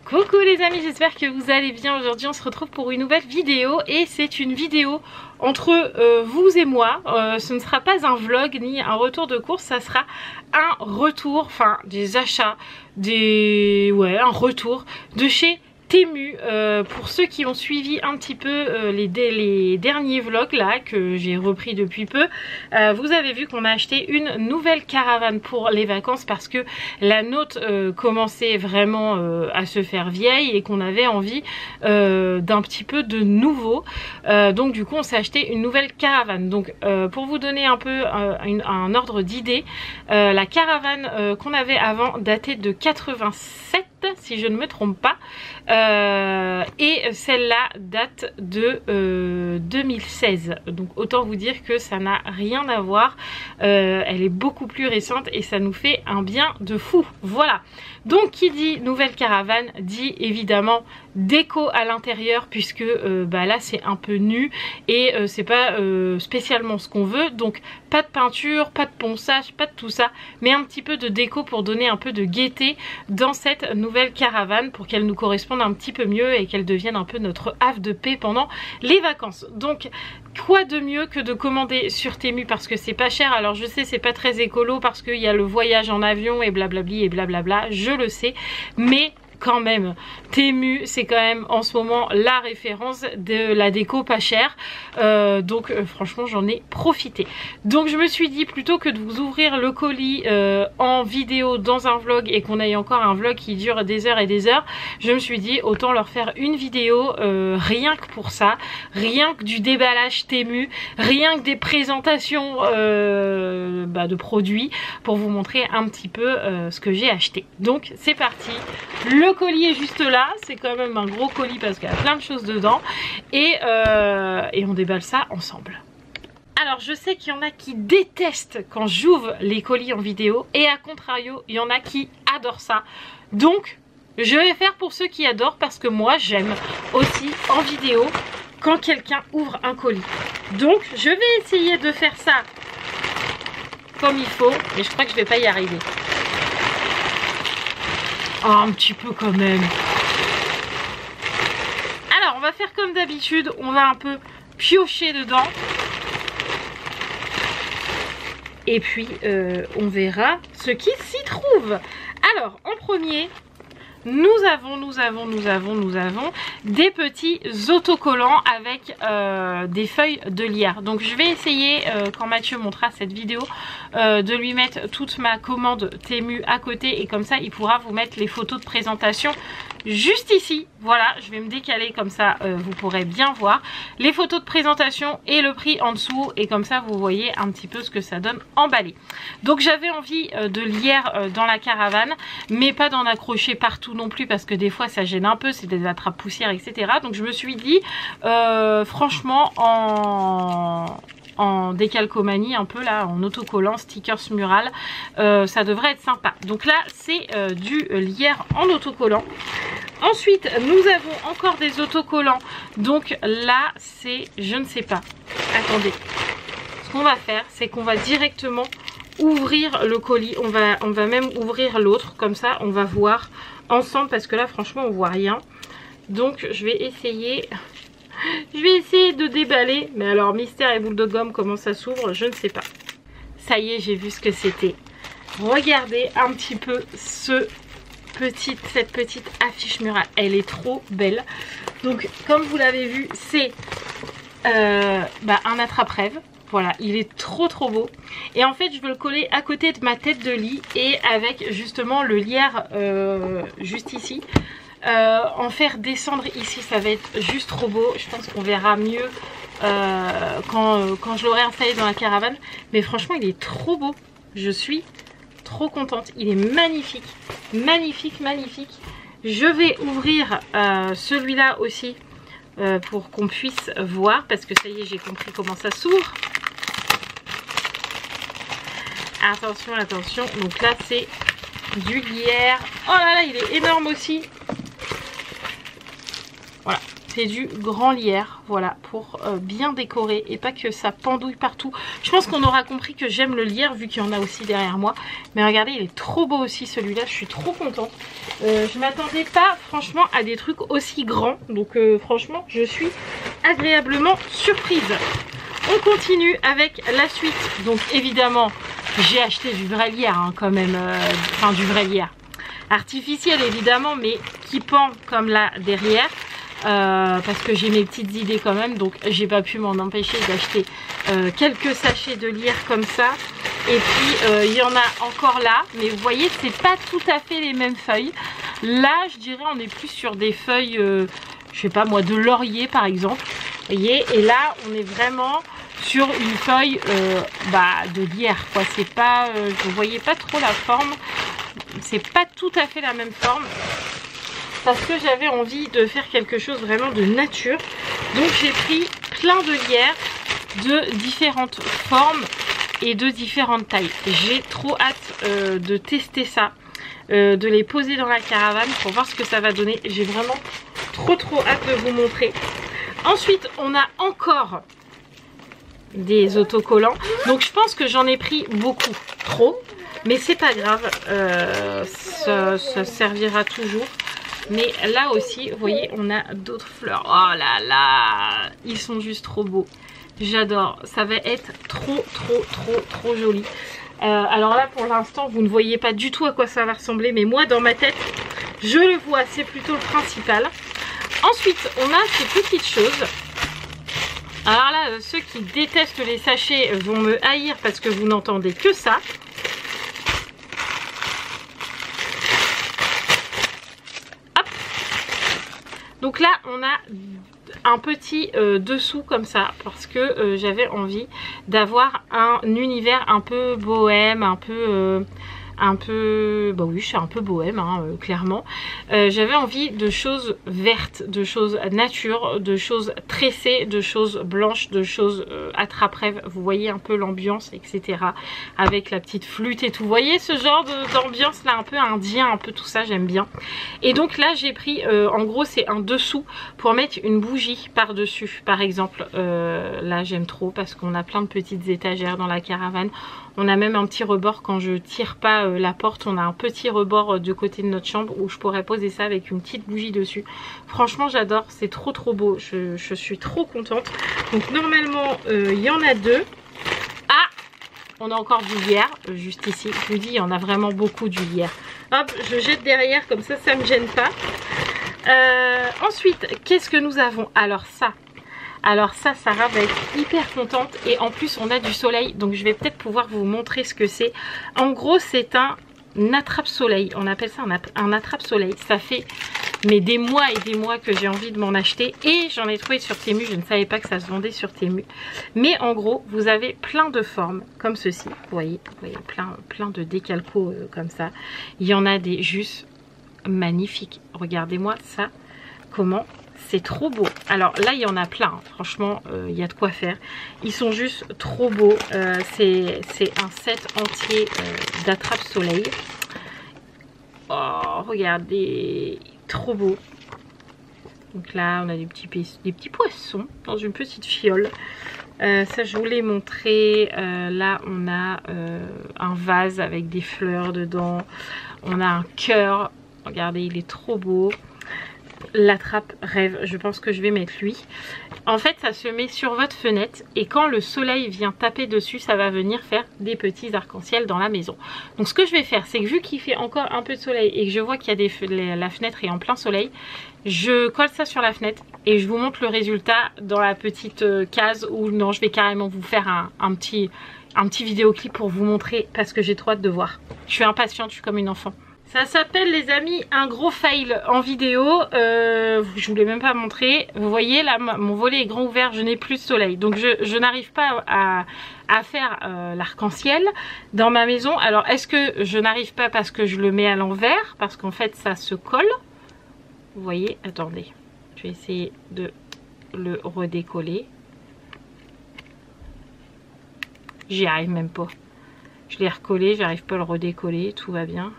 Coucou les amis, j'espère que vous allez bien. Aujourd'hui on se retrouve pour une nouvelle vidéo et c'est une vidéo entre vous et moi. Ce ne sera pas un vlog ni un retour de course, ça sera un retour, enfin des achats, un retour de chez Temu. Pour ceux qui ont suivi un petit peu les derniers vlogs là que j'ai repris depuis peu, vous avez vu qu'on a acheté une nouvelle caravane pour les vacances parce que la nôtre commençait vraiment à se faire vieille et qu'on avait envie d'un petit peu de nouveau. Donc du coup on s'est acheté une nouvelle caravane. Donc pour vous donner un peu un ordre d'idée, la caravane qu'on avait avant datait de 87 si je ne me trompe pas, et celle-là date de 2016, donc autant vous dire que ça n'a rien à voir. Elle est beaucoup plus récente et ça nous fait un bien de fou. Voilà, donc qui dit nouvelle caravane dit évidemment déco à l'intérieur, puisque là c'est un peu nu et c'est pas spécialement ce qu'on veut. Donc pas de peinture, pas de ponçage, pas de tout ça, mais un petit peu de déco pour donner un peu de gaieté dans cette nouvelle caravane, pour qu'elle nous corresponde un petit peu mieux et qu'elle devienne un peu notre havre de paix pendant les vacances. Donc quoi de mieux que de commander sur Temu, parce que c'est pas cher. Alors je sais c'est pas très écolo parce qu'il y a le voyage en avion et blablabli et blablabla, je le sais, mais quand même Temu c'est quand même en ce moment la référence de la déco pas chère, donc franchement j'en ai profité. Donc je me suis dit, plutôt que de vous ouvrir le colis en vidéo dans un vlog et qu'on ait encore un vlog qui dure des heures et des heures, je me suis dit autant leur faire une vidéo rien que pour ça, rien que du déballage Temu, rien que des présentations de produits, pour vous montrer un petit peu ce que j'ai acheté. Donc c'est parti. Le colis est juste là, c'est quand même un gros colis parce qu'il y a plein de choses dedans, et on déballe ça ensemble. Alors je sais qu'il y en a qui détestent quand j'ouvre les colis en vidéo, et à contrario il y en a qui adorent ça. Donc je vais faire pour ceux qui adorent, parce que moi j'aime aussi en vidéo quand quelqu'un ouvre un colis. Donc je vais essayer de faire ça comme il faut, mais je crois que je vais pas y arriver. Oh, un petit peu quand même. Alors on va faire comme d'habitude, on va un peu piocher dedans. Et puis on verra ce qui s'y trouve. Alors en premier, nous avons des petits autocollants avec des feuilles de lierre. Donc je vais essayer, quand Mathieu montrera cette vidéo, de lui mettre toute ma commande Temu à côté, et comme ça il pourra vous mettre les photos de présentation juste ici. Voilà, je vais me décaler comme ça, vous pourrez bien voir les photos de présentation et le prix en dessous, et comme ça vous voyez un petit peu ce que ça donne emballé. Donc j'avais envie de lierre dans la caravane, mais pas d'en accrocher partout non plus, parce que des fois ça gêne un peu, c'est des attrapes poussières etc. Donc je me suis dit franchement en décalcomanie un peu là, en autocollant, stickers mural, ça devrait être sympa. Donc là c'est du lierre en autocollant. Ensuite nous avons encore des autocollants, donc là c'est, je ne sais pas, attendez, ce qu'on va faire c'est qu'on va directement ouvrir le colis, on va même ouvrir l'autre, comme ça on va voir ensemble, parce que là franchement on voit rien. Donc je vais essayer de déballer, mais alors mystère et boule de gomme, comment ça s'ouvre, je ne sais pas. Ça y est, j'ai vu ce que c'était. Regardez un petit peu cette petite affiche murale, elle est trop belle. Donc comme vous l'avez vu, c'est un attrape-rêve. Voilà, il est trop beau. Et en fait je veux le coller à côté de ma tête de lit, et avec justement le lierre juste ici. En faire descendre ici, ça va être juste trop beau. Je pense qu'on verra mieux quand je l'aurai installé dans la caravane. Mais franchement il est trop beau, je suis trop contente, il est magnifique, magnifique. Je vais ouvrir celui-là aussi pour qu'on puisse voir, parce que ça y est, j'ai compris comment ça s'ouvre. Attention, attention, donc là c'est du lierre. Oh là là, il est énorme aussi. Voilà, c'est du grand lierre, voilà, pour bien décorer et pas que ça pendouille partout. Je pense qu'on aura compris que j'aime le lierre vu qu'il y en a aussi derrière moi. Mais regardez, il est trop beau aussi celui-là, je suis trop contente. Je m'attendais pas franchement à des trucs aussi grands, donc franchement je suis agréablement surprise. On continue avec la suite, donc évidemment j'ai acheté du vrai lierre hein, quand même, enfin du vrai lierre. Artificiel évidemment, mais qui pend comme là derrière, parce que j'ai mes petites idées quand même, donc j'ai pas pu m'en empêcher d'acheter quelques sachets de lierre comme ça. Et puis il y en a encore là, mais vous voyez c'est pas tout à fait les mêmes feuilles. Là je dirais on est plus sur des feuilles, je sais pas moi, de laurier par exemple, vous voyez, et là on est vraiment sur une feuille de lierre quoi. C'est pas, vous voyez pas trop la forme. C'est pas tout à fait la même forme parce que j'avais envie de faire quelque chose vraiment de nature, donc j'ai pris plein de lierre de différentes formes et de différentes tailles. J'ai trop hâte de tester ça, de les poser dans la caravane pour voir ce que ça va donner. J'ai vraiment trop hâte de vous montrer. Ensuite on a encore des autocollants, donc je pense que j'en ai pris beaucoup trop. Mais c'est pas grave, ça servira toujours. Mais là aussi, vous voyez, on a d'autres fleurs. Oh là là, ils sont juste trop beaux. J'adore, ça va être trop joli. Alors là, pour l'instant, vous ne voyez pas du tout à quoi ça va ressembler. Mais moi, dans ma tête, je le vois, c'est plutôt le principal. Ensuite, on a ces petites choses. Alors là, ceux qui détestent les sachets vont me haïr parce que vous n'entendez que ça. Donc là on a un petit dessous comme ça parce que j'avais envie d'avoir un univers un peu bohème, un peu bah oui je suis un peu bohème hein, clairement. J'avais envie de choses vertes, de choses nature, de choses tressées, de choses blanches, de choses attrape-rêve. Vous voyez un peu l'ambiance, etc. Avec la petite flûte et tout. Vous voyez ce genre d'ambiance là un peu indien, un peu tout ça, j'aime bien. Et donc là j'ai pris en gros c'est un dessous pour mettre une bougie par dessus par exemple. Là j'aime trop parce qu'on a plein de petites étagères dans la caravane. On a même un petit rebord quand je tire pas la porte, on a un petit rebord du côté de notre chambre où je pourrais poser ça avec une petite bougie dessus. Franchement j'adore, c'est trop beau, je suis trop contente. Donc normalement il y en a deux. Ah, on a encore du lierre juste ici, je vous dis il y en a vraiment beaucoup du lierre. Hop, je jette derrière comme ça me gêne pas. Ensuite qu'est-ce que nous avons? Alors ça, Sarah va être hyper contente et en plus on a du soleil, donc je vais peut-être pouvoir vous montrer ce que c'est. En gros c'est un attrape-soleil, on appelle ça un attrape-soleil. Ça fait mais des mois et des mois que j'ai envie de m'en acheter et j'en ai trouvé sur Temu, je ne savais pas que ça se vendait sur Temu. Mais en gros vous avez plein de formes comme ceci, vous voyez plein de décalcos comme ça. Il y en a des juste magnifiques, regardez-moi ça, comment... C'est trop beau. Alors là il y en a plein hein. Franchement il y a de quoi faire. Ils sont juste trop beaux. C'est un set entier d'attrape-soleil. Oh regardez, trop beau. Donc là on a des petits poissons dans une petite fiole. Ça je vous l'ai montré. Là on a un vase avec des fleurs dedans. On a un cœur. Regardez il est trop beau. L'attrape rêve, je pense que je vais mettre lui. En fait ça se met sur votre fenêtre et quand le soleil vient taper dessus ça va venir faire des petits arcs-en-ciel dans la maison. Donc ce que je vais faire c'est que vu qu'il fait encore un peu de soleil et que je vois qu'il y a la fenêtre est en plein soleil, je colle ça sur la fenêtre et je vous montre le résultat dans la petite case où non je vais carrément vous faire un petit vidéoclip pour vous montrer parce que j'ai trop hâte de voir. Je suis impatiente, je suis comme une enfant. Ça s'appelle les amis un gros fail en vidéo, je voulais même pas montrer. Vous voyez là mon volet est grand ouvert, je n'ai plus de soleil. Donc je n'arrive pas à faire l'arc-en-ciel dans ma maison. Alors est-ce que je n'arrive pas parce que je le mets à l'envers? Parce qu'en fait ça se colle. Vous voyez, attendez, je vais essayer de le redécoller. J'y arrive même pas. Je l'ai recollé, j'arrive pas à le redécoller, tout va bien.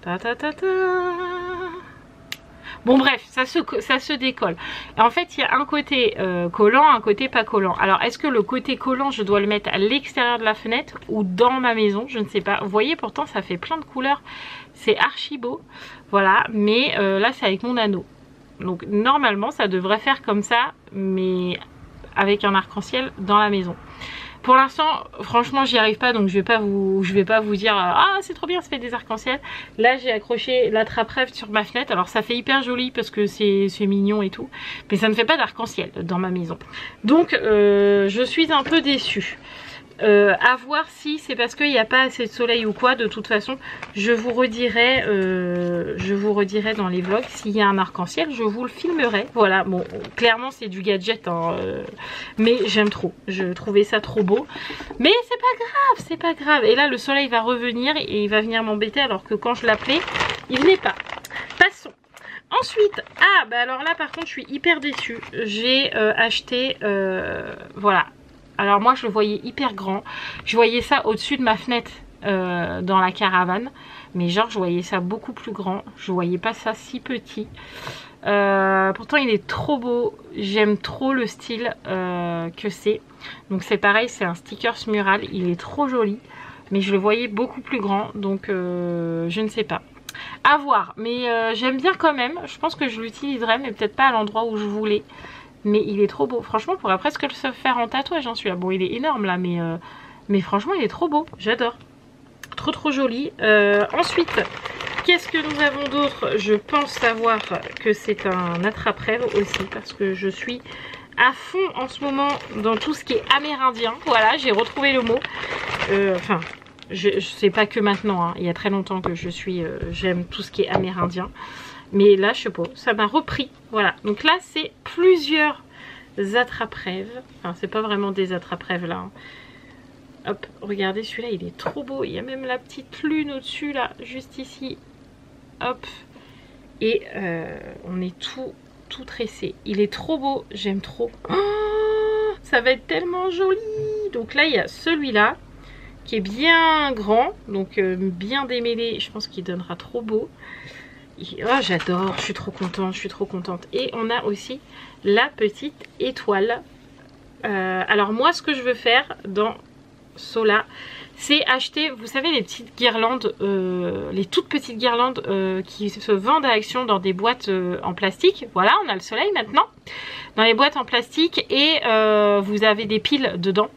Ta ta ta ta. Bon bref, ça se décolle. Et en fait il y a un côté collant, un côté pas collant. Alors est-ce que le côté collant je dois le mettre à l'extérieur de la fenêtre ou dans ma maison? Je ne sais pas. Vous voyez pourtant ça fait plein de couleurs. C'est archi beau. Voilà, mais là c'est avec mon anneau. Donc normalement ça devrait faire comme ça, mais avec un arc-en-ciel dans la maison. Pour l'instant, franchement, j'y arrive pas, donc je vais pas vous dire ah c'est trop bien, ça fait des arcs-en-ciel. Là, j'ai accroché l'attrape-rêve sur ma fenêtre. Alors ça fait hyper joli parce que c'est mignon et tout, mais ça ne fait pas d'arc-en-ciel dans ma maison. Donc je suis un peu déçue. À voir si c'est parce qu'il n'y a pas assez de soleil ou quoi. De toute façon je vous redirai dans les vlogs s'il y a un arc-en-ciel, je vous le filmerai. Voilà, bon clairement c'est du gadget hein, mais j'aime trop, je trouvais ça trop beau, mais c'est pas grave. Et là le soleil va revenir et il va venir m'embêter alors que quand je l'appelais il venait pas. Passons. Ensuite, ah bah alors là par contre je suis hyper déçue. J'ai acheté voilà. Alors moi je le voyais hyper grand, je voyais ça au-dessus de ma fenêtre dans la caravane, mais genre je voyais ça beaucoup plus grand, je voyais pas ça si petit. Pourtant il est trop beau, j'aime trop le style que c'est. Donc c'est pareil, c'est un stickers mural, il est trop joli, mais je le voyais beaucoup plus grand, donc je ne sais pas. À voir, mais j'aime bien quand même, je pense que je l'utiliserai, mais peut-être pas à l'endroit où je voulais. Mais il est trop beau. Franchement, on pourrait presque le se faire en tatouage, hein, celui-là. Bon, il est énorme là, mais franchement, il est trop beau. J'adore. Trop joli. Ensuite, qu'est-ce que nous avons d'autre? Je pense savoir que c'est un attrape-rêve aussi, parce que je suis à fond en ce moment dans tout ce qui est amérindien. Voilà, j'ai retrouvé le mot. Enfin, je sais pas que maintenant, hein. Il y a très longtemps que j'aime tout ce qui est amérindien. Mais là, je sais pas, ça m'a repris. Voilà, donc là, c'est plusieurs attrape-rêves. Enfin, c'est pas vraiment des attrape-rêves là. Hein. Hop, regardez, celui-là, il est trop beau. Il y a même la petite lune au-dessus, là, juste ici. Hop. Et on est tout tressé. Il est trop beau, j'aime trop. Oh, ça va être tellement joli. Donc là, il y a celui-là qui est bien grand. Donc bien démêlé. Je pense qu'il donnera trop beau. Oh j'adore, je suis trop contente, Et on a aussi la petite étoile. Alors moi ce que je veux faire dans Sola, c'est acheter, vous savez les petites guirlandes, les toutes petites guirlandes qui se vendent à Action dans des boîtes en plastique. Voilà, on a le soleil maintenant. Dans les boîtes en plastique et vous avez des piles dedans.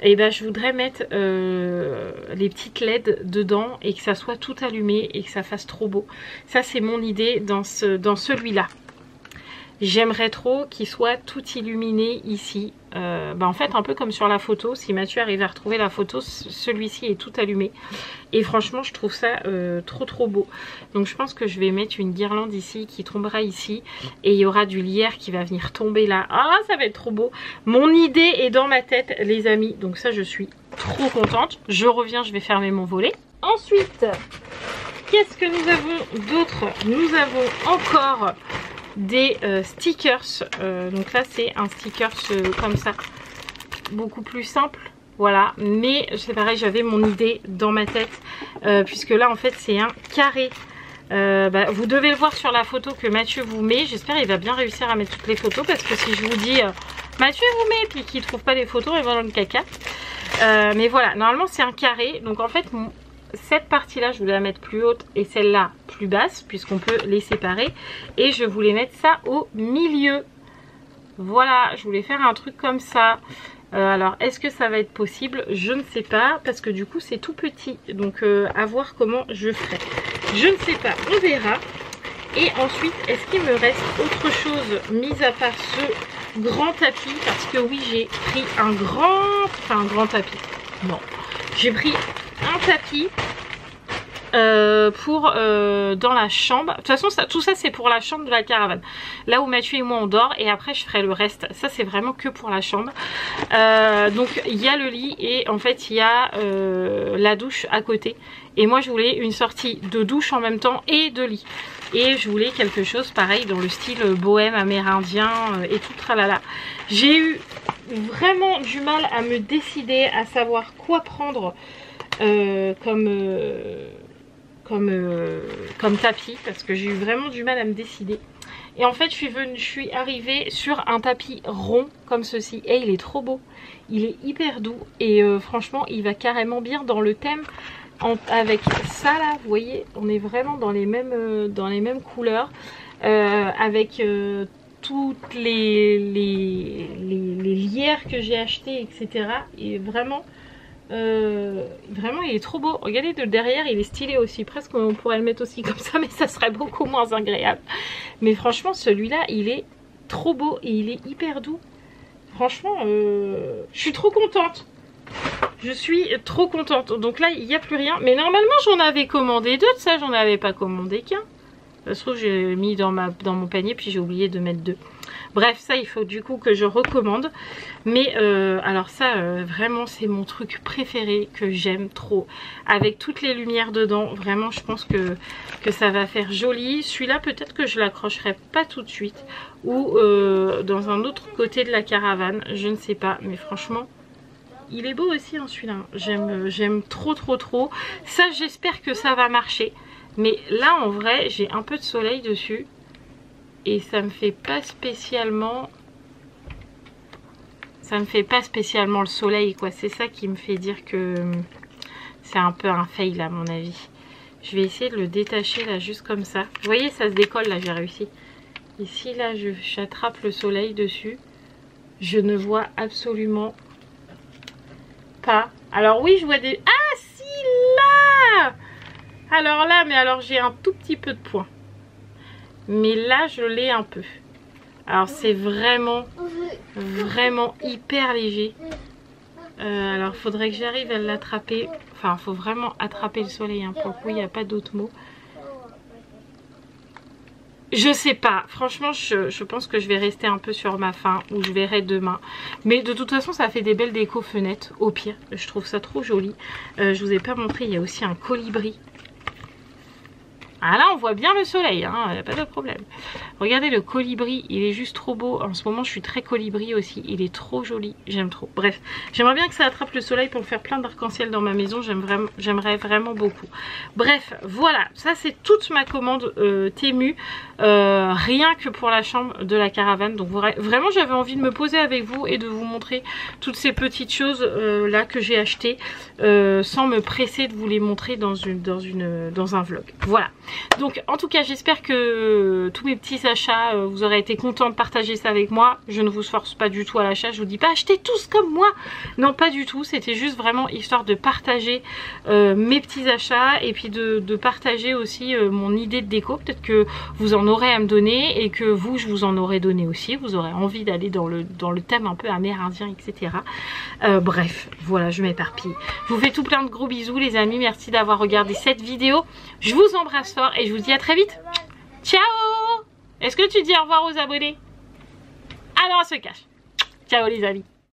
Et ben je voudrais mettre les petites LED dedans et que ça soit tout allumé et que ça fasse trop beau. Ça c'est mon idée dans celui-là. J'aimerais trop qu'il soit tout illuminé ici. En fait un peu comme sur la photo, si Mathieu arrive à retrouver la photo, celui-ci est tout allumé. Et franchement je trouve ça trop beau. Donc je pense que je vais mettre une guirlande ici qui tombera ici. Et il y aura du lierre qui va venir tomber là. Ah ça va être trop beau. Mon idée est dans ma tête les amis. Donc ça je suis trop contente. Je reviens, je vais fermer mon volet. Ensuite, qu'est-ce que nous avons d'autre? Nous avons encore des stickers. Donc là c'est un stickers comme ça, beaucoup plus simple. Voilà, mais c'est pareil, j'avais mon idée dans ma tête puisque là en fait c'est un carré. Vous devez le voir sur la photo que Mathieu vous met. J'espère qu'il va bien réussir à mettre toutes les photos, parce que si je vous dis Mathieu vous met puis qu'il trouve pas les photos, il va dans le caca. Mais voilà, normalement c'est un carré. Donc en fait cette partie là je voulais la mettre plus haute et celle-là plus basse, puisqu'on peut les séparer, et je voulais mettre ça au milieu. Voilà, je voulais faire un truc comme ça. Alors est-ce que ça va être possible? Je ne sais pas, parce que du coup c'est tout petit, donc à voir comment je ferai. Je ne sais pas, on verra. Et ensuite, est-ce qu'il me reste autre chose mis à part ce grand tapis? Parce que oui, j'ai pris un grand tapis. Non, j'ai pris un tapis dans la chambre. De toute façon tout ça c'est pour la chambre de la caravane, là où Mathieu et moi on dort, et après je ferai le reste. Ça c'est vraiment que pour la chambre. Donc il y a le lit et en fait il y a la douche à côté, et moi je voulais une sortie de douche en même temps et de lit, et je voulais quelque chose pareil dans le style bohème amérindien et tout tralala. J'ai eu vraiment du mal à me décider à savoir quoi prendre comme tapis parce que j'ai eu vraiment du mal à me décider. Et en fait je suis arrivée sur un tapis rond comme ceci et il est trop beau, il est hyper doux et franchement il va carrément bien dans le thème avec ça là, vous voyez on est vraiment dans les mêmes couleurs avec toutes les lierres que j'ai achetées etc. Et vraiment il est trop beau. Regardez de derrière il est stylé aussi, presque on pourrait le mettre aussi comme ça mais ça serait beaucoup moins agréable. Mais franchement celui-là il est trop beau et il est hyper doux. Franchement je suis trop contente. Je suis trop contente. Donc là il n'y a plus rien. Mais normalement j'en avais commandé deux de ça, j'en avais pas commandé qu'un. Ça se trouve j'ai mis dans mon panier puis j'ai oublié de mettre deux. Bref, ça il faut du coup que je recommande. Mais alors ça vraiment c'est mon truc préféré que j'aime trop. Avec toutes les lumières dedans, vraiment je pense que ça va faire joli. Celui-là peut-être que je l'accrocherai pas tout de suite. Ou dans un autre côté de la caravane, je ne sais pas. Mais franchement, il est beau aussi hein, celui-là. J'aime trop. Ça j'espère que ça va marcher. Mais là en vrai j'ai un peu de soleil dessus. Et ça me fait pas spécialement le soleil quoi. C'est ça qui me fait dire que c'est un peu un fail à mon avis. Je vais essayer de le détacher là juste comme ça. Vous voyez ça se décolle là, j'ai réussi. Ici là j'attrape le soleil dessus. Je ne vois absolument pas. Alors oui je vois des... Ah si là. Alors là mais alors j'ai un tout petit peu de point. Mais là je l'ai un peu. Alors c'est vraiment hyper léger. Alors il faudrait que j'arrive à l'attraper. Enfin il faut vraiment attraper le soleil hein. Pour le coup il n'y a pas d'autre mot. Je sais pas, franchement je pense que je vais rester un peu sur ma faim. Ou je verrai demain. Mais de toute façon ça fait des belles déco fenêtres. Au pire je trouve ça trop joli. Je vous ai pas montré, il y a aussi un colibri. Ah là on voit bien le soleil, hein, y a pas de problème. Regardez le colibri, il est juste trop beau. En ce moment je suis très colibri aussi, il est trop joli, j'aime trop. Bref, j'aimerais bien que ça attrape le soleil pour faire plein d'arc-en-ciel dans ma maison, j'aimerais vraiment beaucoup. Bref, voilà, ça c'est toute ma commande Temu, rien que pour la chambre de la caravane. Donc vraiment j'avais envie de me poser avec vous et de vous montrer toutes ces petites choses là que j'ai achetées sans me presser de vous les montrer dans un vlog. Voilà. Donc en tout cas j'espère que tous mes petits achats vous aurez été contents de partager ça avec moi. Je ne vous force pas du tout à l'achat, je vous dis pas achetez tous comme moi. Non pas du tout, c'était juste vraiment histoire de partager mes petits achats et puis de partager aussi mon idée de déco. Peut-être que vous en aurez à me donner et que vous je vous en aurai donné aussi. Vous aurez envie d'aller dans le thème un peu amérindien etc. Bref voilà je m'éparpille. Je vous fais tout plein de gros bisous les amis, merci d'avoir regardé cette vidéo. Je vous embrasse fort et je vous dis à très vite. Ciao. Est-ce que tu dis au revoir aux abonnés? Ah non, on se cache. Ciao les amis.